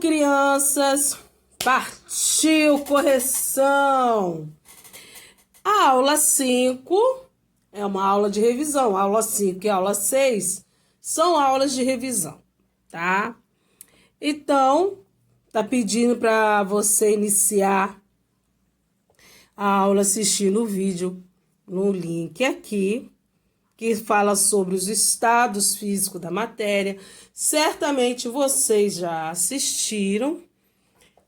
crianças! Partiu correção! A aula 5 é uma aula de revisão. A aula 5 e a aula 6 são aulas de revisão, tá? Então, tá pedindo para você iniciar a aula assistindo o vídeo no link aqui, que fala sobre os estados físicos da matéria. Certamente vocês já assistiram,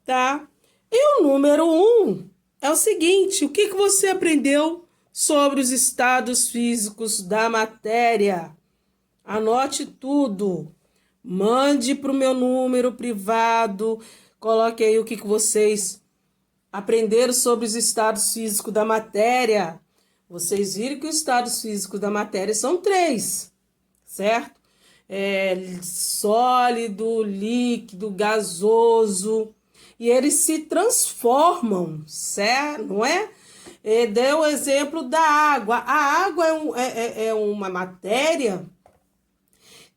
tá? E o número 1 é o seguinte: o que você aprendeu sobre os estados físicos da matéria? Anote tudo. Mande para o meu número privado. Coloque aí o que vocês aprenderam sobre os estados físicos da matéria. Vocês viram que os estados físicos da matéria são 3, certo? Sólido, líquido, gasoso. E eles se transformam, certo? Não é? Deu o exemplo da água. A água é uma matéria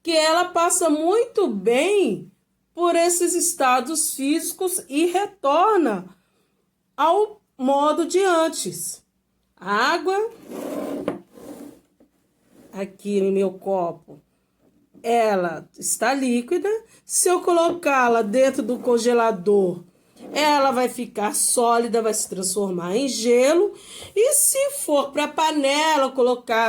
que ela passa muito bem por esses estados físicos e retorna ao modo de antes. A água, aqui no meu copo, ela está líquida. Se eu colocá-la dentro do congelador, ela vai ficar sólida, vai se transformar em gelo. E se for para a panela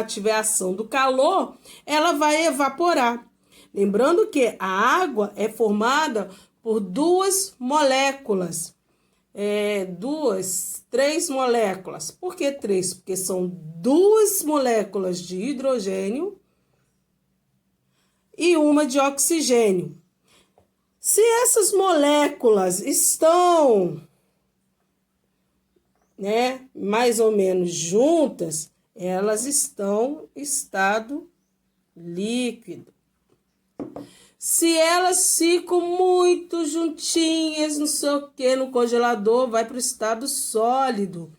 tiver ação do calor, ela vai evaporar. Lembrando que a água é formada por 2 moléculas. 3 moléculas. Por que 3? Porque são 2 moléculas de hidrogênio e uma de oxigênio. Se essas moléculas estão, mais ou menos juntas, elas estão em estado líquido. Se elas ficam muito juntinhas, não sei o que, no congelador, vai para o estado sólido.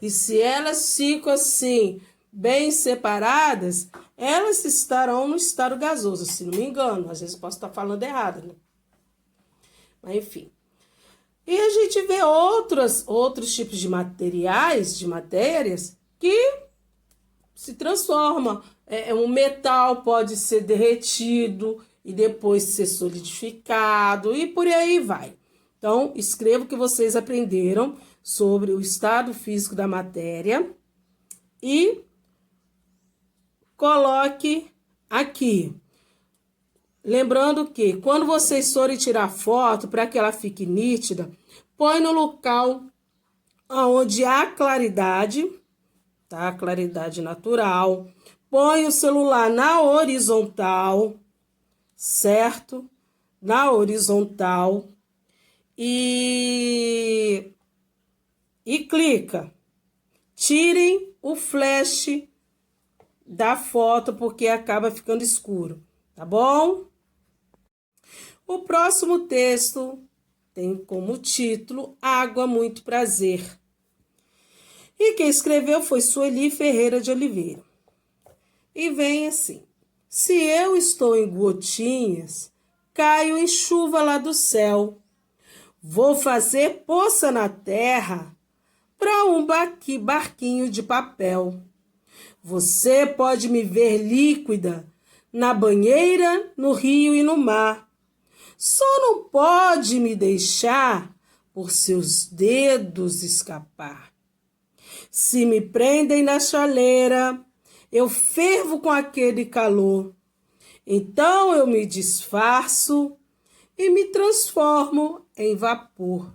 E se elas ficam assim, bem separadas, elas estarão no estado gasoso, se não me engano. Às vezes eu posso estar falando errado, né? Mas enfim. E a gente vê outros tipos de materiais, de matérias, que se transformam. Um metal pode ser derretido e depois ser solidificado e por aí vai. Então, escreva o que vocês aprenderam sobre o estado físico da matéria e coloque aqui. Lembrando que quando vocês forem tirar foto, para que ela fique nítida, põe no local onde há claridade, tá? Claridade natural. Põe o celular na horizontal, certo? Na horizontal. E clica. Tirem o flash da foto, porque acaba ficando escuro, tá bom? O próximo texto tem como título Água, Muito Prazer. E quem escreveu foi Sueli Ferreira de Oliveira. E vem assim: se eu estou em gotinhas, caio em chuva lá do céu. Vou fazer poça na terra para um barquinho de papel. Você pode me ver líquida na banheira, no rio e no mar. Só não pode me deixar por seus dedos escapar. Se me prendem na chaleira, eu fervo com aquele calor. Então eu me disfarço e me transformo em vapor.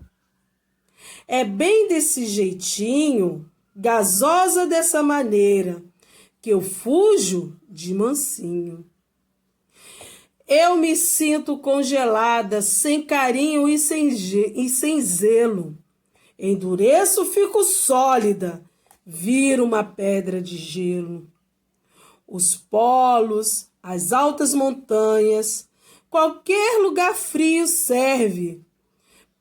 É bem desse jeitinho, gasosa dessa maneira, que eu fujo de mansinho. Eu me sinto congelada, sem carinho e sem zelo. Endureço, fico sólida, viro uma pedra de gelo. Os polos, as altas montanhas, qualquer lugar frio serve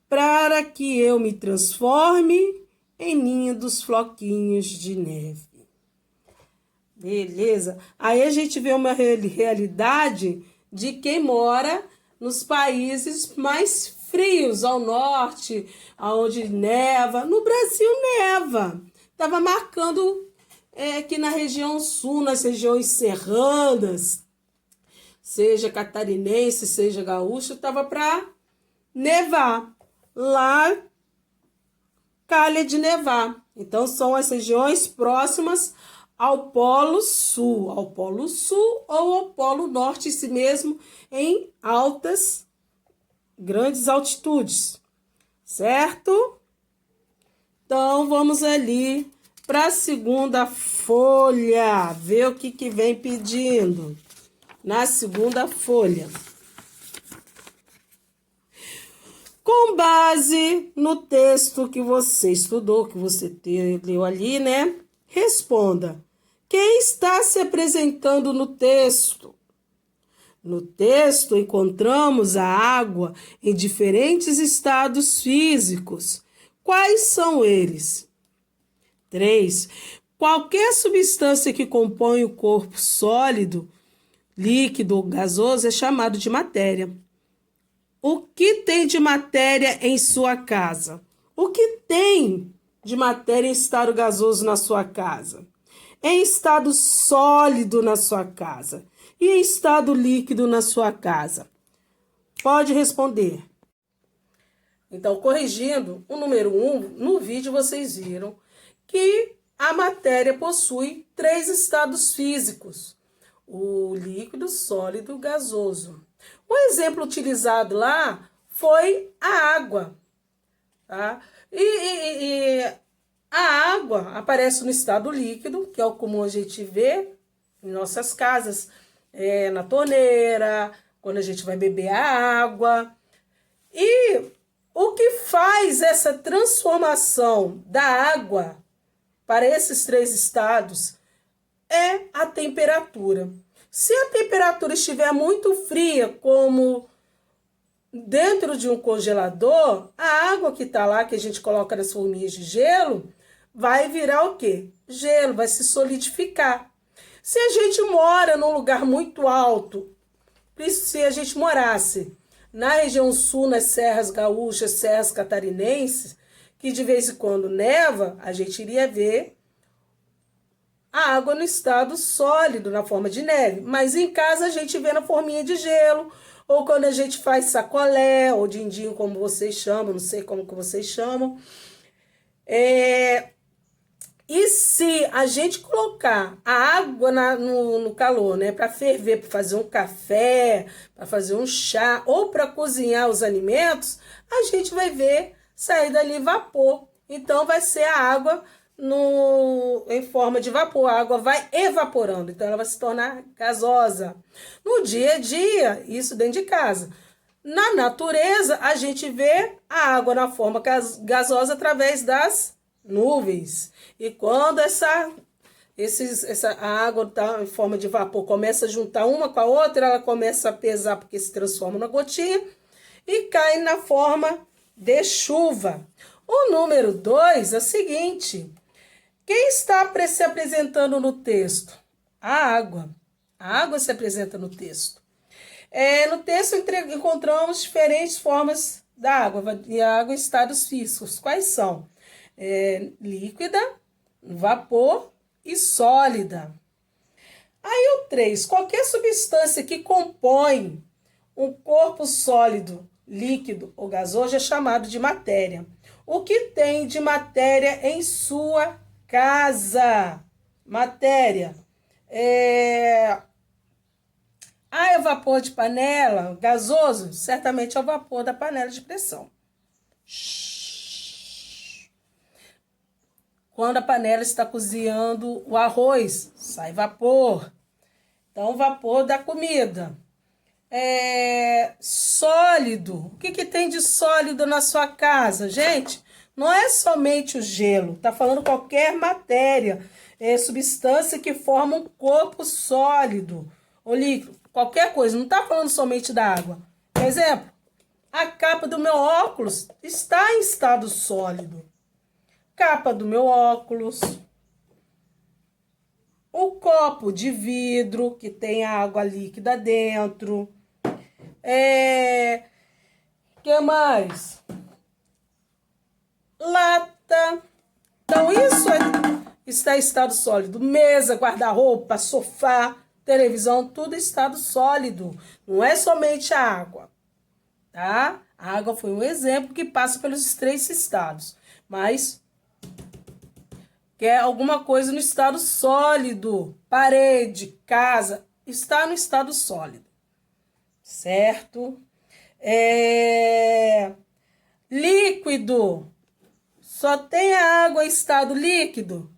para que eu me transforme em ninho dos floquinhos de neve. Beleza? Aí a gente vê uma realidade de quem mora nos países mais frios ao norte, aonde neva. No Brasil neva. Estava marcando que na região sul, nas regiões serranas, seja catarinense, seja gaúcha, estava para nevar. Lá, calha de nevar. Então, são as regiões próximas ao Polo Sul ou ao Polo Norte, esse mesmo, em grandes altitudes, certo? Então, vamos ali para a segunda folha, ver o que vem pedindo na segunda folha. Com base no texto que você estudou, que você leu ali, né? Responda. Quem está se apresentando no texto? No texto encontramos a água em diferentes estados físicos. Quais são eles? 3. Qualquer substância que compõe o corpo sólido, líquido ou gasoso é chamado de matéria. O que tem de matéria em sua casa? O que tem de matéria em estado gasoso na sua casa? Em estado sólido na sua casa? E em estado líquido na sua casa? Pode responder. Então, corrigindo, o número 1, no vídeo vocês viram que a matéria possui 3 estados físicos: o líquido, sólido e gasoso. O exemplo utilizado lá foi a água. Tá? E a água aparece no estado líquido, que é o comum a gente ver em nossas casas, na torneira, quando a gente vai beber a água. E o que faz essa transformação da água para esses 3 estados é a temperatura. Se a temperatura estiver muito fria, como dentro de um congelador, a água que está lá, que a gente coloca nas forminhas de gelo, vai virar o quê? Gelo, vai se solidificar. Se a gente mora num lugar muito alto, se a gente morasse na região sul, nas serras gaúchas, serras catarinenses, que de vez em quando neva, a gente iria ver a água no estado sólido, na forma de neve. Mas em casa a gente vê na forminha de gelo, ou quando a gente faz sacolé, ou din-din, como vocês chamam, não sei como que vocês chamam. E se a gente colocar a água no calor, né, para ferver, para fazer um café, para fazer um chá, ou para cozinhar os alimentos, a gente vai ver sair dali vapor. Então, vai ser a água em forma de vapor, a água vai evaporando, então ela vai se tornar gasosa. No dia a dia, isso dentro de casa. Na natureza, a gente vê a água na forma gasosa através das nuvens. E quando essa água tá em forma de vapor começa a juntar uma com a outra, ela começa a pesar porque se transforma na gotinha e cai na forma de chuva. O número 2 é o seguinte: quem está se apresentando no texto? A água. A água se apresenta no texto. No texto encontramos diferentes formas da água, e a água em estados físicos. Quais são? Líquida, vapor e sólida. Aí o 3, qualquer substância que compõe um corpo sólido, líquido ou gasoso é chamado de matéria. O que tem de matéria em sua casa? Matéria. É vapor de panela, gasoso? Certamente é o vapor da panela de pressão. Quando a panela está cozinhando o arroz, sai vapor. Então, vapor da comida. Sólido. O que tem de sólido na sua casa? Gente, não é somente o gelo. Tá falando qualquer matéria. Substância que forma um corpo sólido ou líquido. Qualquer coisa. Não tá falando somente da água. Por exemplo, a capa do meu óculos está em estado sólido. Capa do meu óculos, o copo de vidro que tem água líquida dentro, Que mais? Lata. Então, isso está em estado sólido. Mesa, guarda-roupa, sofá, televisão, tudo em estado sólido. Não é somente a água, tá? A água foi um exemplo que passa pelos três estados. Mas quer alguma coisa no estado sólido. Parede, casa, está no estado sólido. Certo? Líquido. Só tem a água em estado líquido?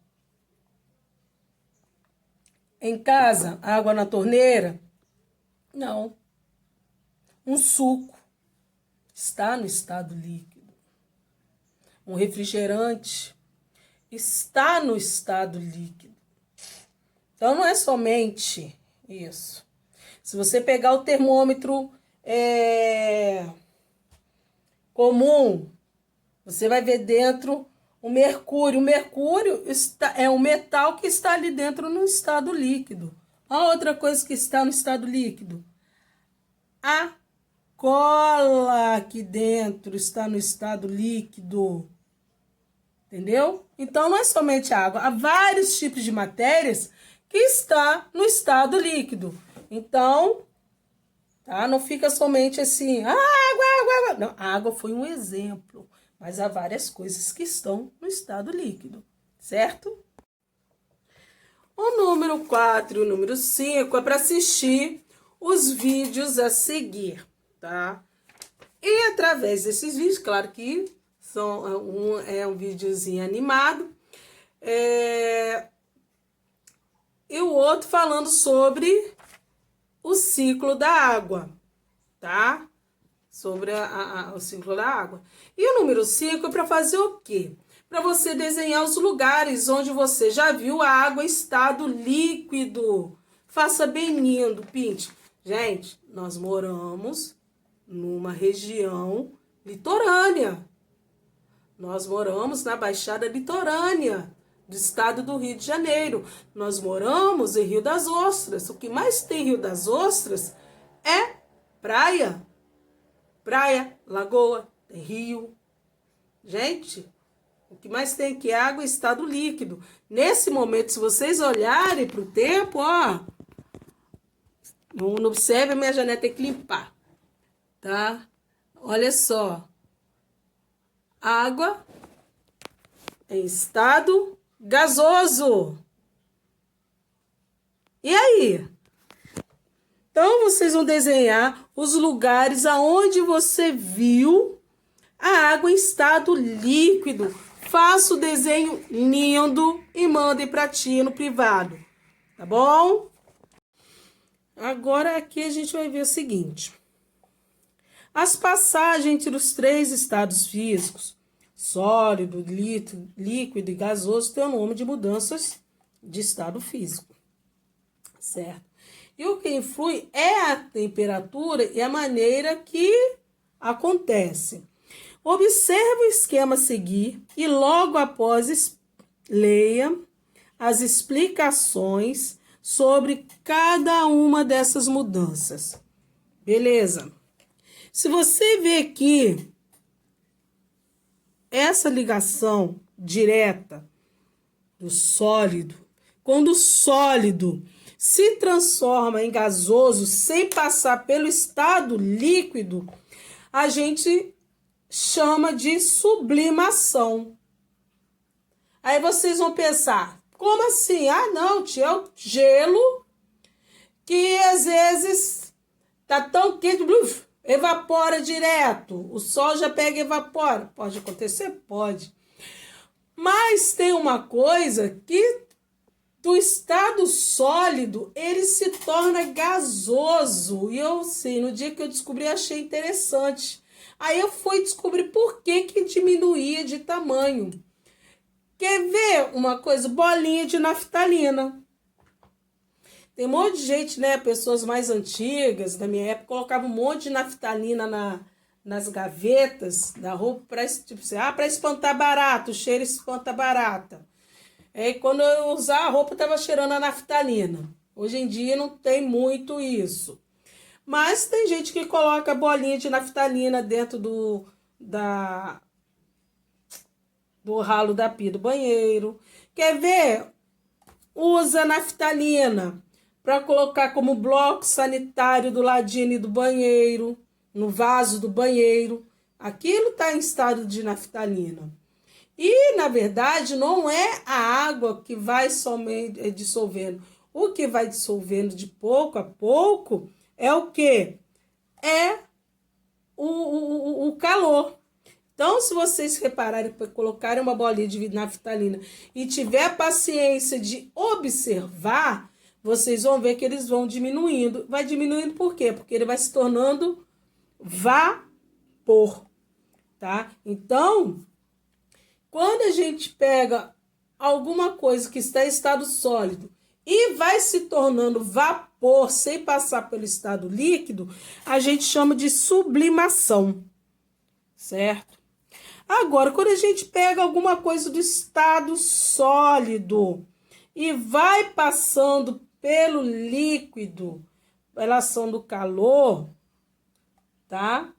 Em casa, água na torneira? Não. Um suco está no estado líquido. Um refrigerante está no estado líquido. Então, não é somente isso. Se você pegar o termômetro comum, você vai ver dentro o mercúrio. O mercúrio é um metal que está ali dentro no estado líquido. A outra coisa que está no estado líquido, a cola aqui dentro está no estado líquido. Entendeu? Então, não é somente água. Há vários tipos de matérias que está no estado líquido. Então, tá? Não fica somente assim, água. Não, a água foi um exemplo. Mas há várias coisas que estão no estado líquido, certo? O número 4 e o número 5 é para assistir os vídeos a seguir, tá? E através desses vídeos, claro que um videozinho animado, e o outro falando sobre o ciclo da água, tá? Sobre o ciclo da água. E o número 5 é para fazer o quê? Para você desenhar os lugares onde você já viu a água em estado líquido. Faça bem lindo, pinte. Gente, nós moramos numa região litorânea. Nós moramos na Baixada Litorânea do estado do Rio de Janeiro. Nós moramos em Rio das Ostras. O que mais tem em Rio das Ostras é praia. Praia, lagoa, tem rio. Gente, o que mais tem aqui é água em estado líquido. Nesse momento, se vocês olharem para o tempo, ó, não observe, a minha janela tem que limpar, tá? Olha só. Água em estado gasoso. E aí? Então, vocês vão desenhar os lugares aonde você viu a água em estado líquido. Faça o desenho lindo e mande para ti no privado, tá bom? Agora aqui a gente vai ver o seguinte. As passagens entre os três estados físicos, sólido, líquido e gasoso, têm o nome de mudanças de estado físico, certo? E o que influi é a temperatura e a maneira que acontece. Observe o esquema a seguir e logo após leia as explicações sobre cada uma dessas mudanças. Beleza? Se você vê aqui essa ligação direta do sólido, quando o sólido se transforma em gasoso sem passar pelo estado líquido, a gente chama de sublimação. Aí vocês vão pensar, como assim? Ah, não, tia, é o gelo que às vezes tá tão quente, evapora direto. O sol já pega e evapora. Pode acontecer? Pode. Mas tem uma coisa que do estado sólido, ele se torna gasoso. E eu, sim, no dia que eu descobri, achei interessante. Aí eu fui descobrir por que diminuía de tamanho. Quer ver uma coisa? Bolinha de naftalina. Tem um monte de gente, né? Pessoas mais antigas, da minha época, colocavam um monte de naftalina nas gavetas da roupa para tipo, para espantar barato, o cheiro espanta barata. Aí quando eu usar a roupa, tava cheirando a naftalina. Hoje em dia não tem muito isso. Mas tem gente que coloca bolinha de naftalina dentro do ralo da pia do banheiro. Quer ver? Usa naftalina para colocar como bloco sanitário do ladinho do banheiro, no vaso do banheiro. Aquilo está em estado de naftalina. E, na verdade, não é a água que vai somente dissolvendo. O que vai dissolvendo de pouco a pouco é o quê? É o calor. Então, se vocês repararem, colocarem uma bolinha de naftalina e tiver paciência de observar, vocês vão ver que eles vão diminuindo. Vai diminuindo por quê? Porque ele vai se tornando vapor, tá? Então, quando a gente pega alguma coisa que está em estado sólido e vai se tornando vapor sem passar pelo estado líquido, a gente chama de sublimação, certo? Agora, quando a gente pega alguma coisa do estado sólido e vai passando pelo líquido, pela ação do calor, tá?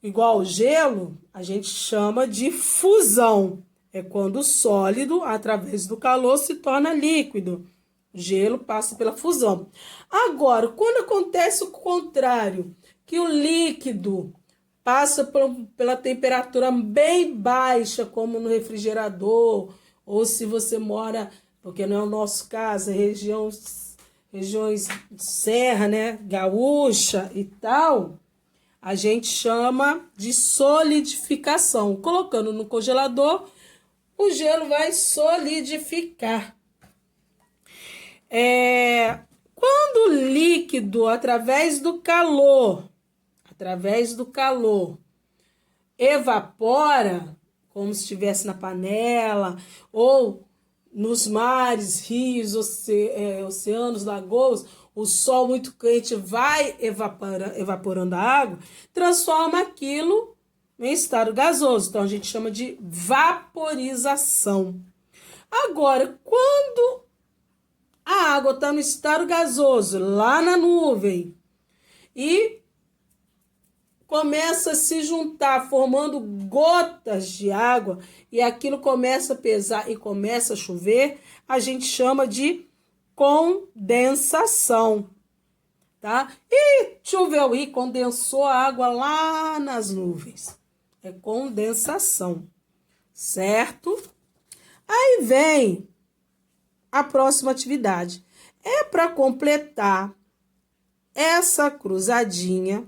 Igual o gelo, a gente chama de fusão. É quando o sólido, através do calor, se torna líquido. O gelo passa pela fusão. Agora, quando acontece o contrário, que o líquido passa pela temperatura bem baixa, como no refrigerador, ou se você mora, porque não é o nosso caso, é regiões de serra, né, gaúcha e tal, a gente chama de solidificação. Colocando no congelador, o gelo vai solidificar. Quando o líquido, através do calor, evapora, como se estivesse na panela, ou nos mares, rios, oceanos, lagoas, o sol muito quente vai evaporando a água, transforma aquilo em estado gasoso. Então, a gente chama de vaporização. Agora, quando a água está no estado gasoso, lá na nuvem, e começa a se juntar, formando gotas de água, e aquilo começa a pesar e começa a chover, a gente chama de condensação, tá? E choveu e condensou a água lá nas nuvens. É condensação, certo? Aí vem a próxima atividade. É para completar essa cruzadinha,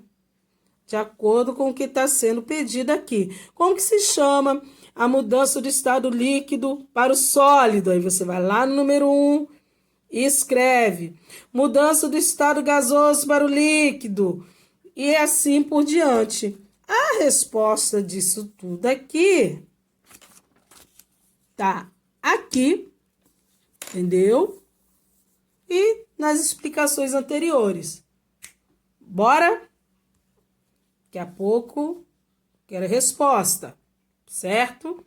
de acordo com o que está sendo pedido aqui. Como que se chama a mudança do estado líquido para o sólido? Aí você vai lá no número 1 e escreve. Mudança do estado gasoso para o líquido. E assim por diante. A resposta disso tudo aqui tá aqui, entendeu? E nas explicações anteriores. Bora? Daqui a pouco, quero a resposta, certo?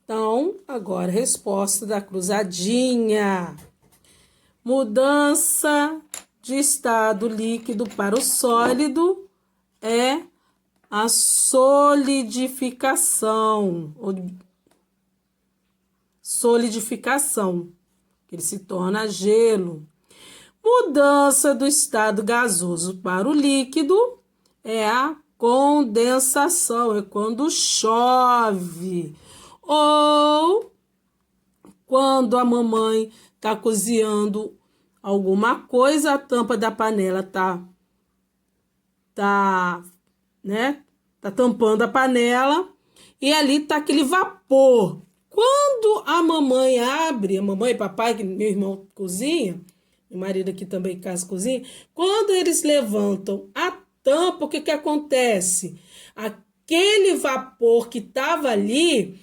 Então, agora a resposta da cruzadinha. Mudança de estado líquido para o sólido é a solidificação. Solidificação, que ele se torna gelo. Mudança do estado gasoso para o líquido é a condensação, é quando chove. Ou quando a mamãe está cozinhando alguma coisa, a tampa da panela tá tampando a panela e ali tá aquele vapor. Quando a mamãe abre, a mamãe e papai, que meu irmão cozinha, meu marido aqui também em casa cozinha, quando eles levantam a tampa, o que que acontece? Aquele vapor que estava ali,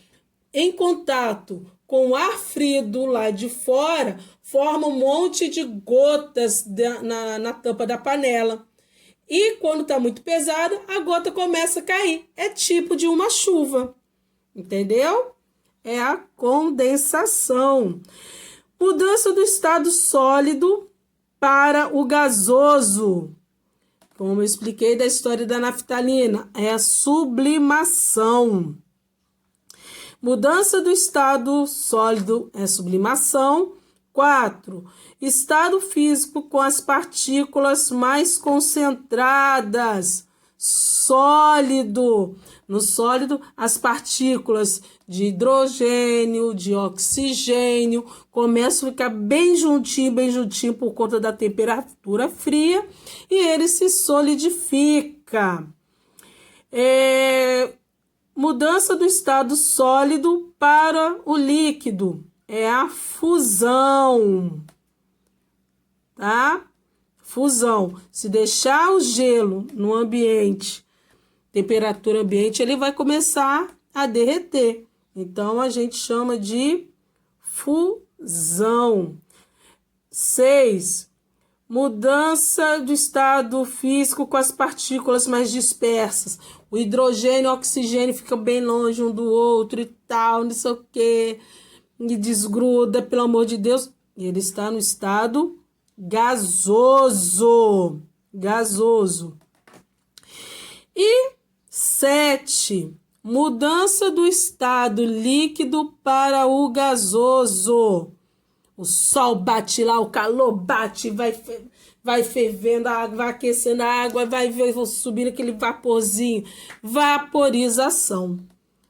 em contato com o ar frio do lado de fora, forma um monte de gotas na tampa da panela. E quando está muito pesada, a gota começa a cair. É tipo de uma chuva, entendeu? É a condensação. Mudança do estado sólido para o gasoso. Como eu expliquei da história da naftalina, é a sublimação. Mudança do estado sólido é sublimação. 4. Estado físico com as partículas mais concentradas. Sólido. No sólido, as partículas de hidrogênio, de oxigênio, começam a ficar bem juntinho por conta da temperatura fria e ele se solidifica. Mudança do estado sólido para o líquido é a fusão, tá? Fusão. Se deixar o gelo no ambiente, temperatura ambiente, ele vai começar a derreter. Então, a gente chama de fusão. 6. Mudança do estado físico com as partículas mais dispersas. O hidrogênio e o oxigênio ficam bem longe um do outro e tal, não sei o quê. E desgruda, pelo amor de Deus. Ele está no estado gasoso. Gasoso. E 7. Mudança do estado líquido para o gasoso. O sol bate lá, o calor bate, vai fervendo a água, vai aquecendo a água, vai subindo aquele vaporzinho. Vaporização,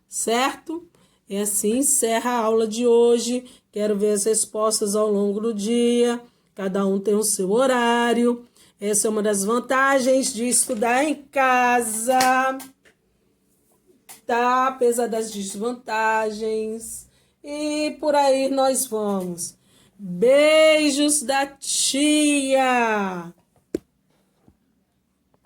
certo? E assim encerra a aula de hoje. Quero ver as respostas ao longo do dia. Cada um tem o seu horário. Essa é uma das vantagens de estudar em casa, tá? Apesar das desvantagens. E por aí nós vamos. Beijos da tia!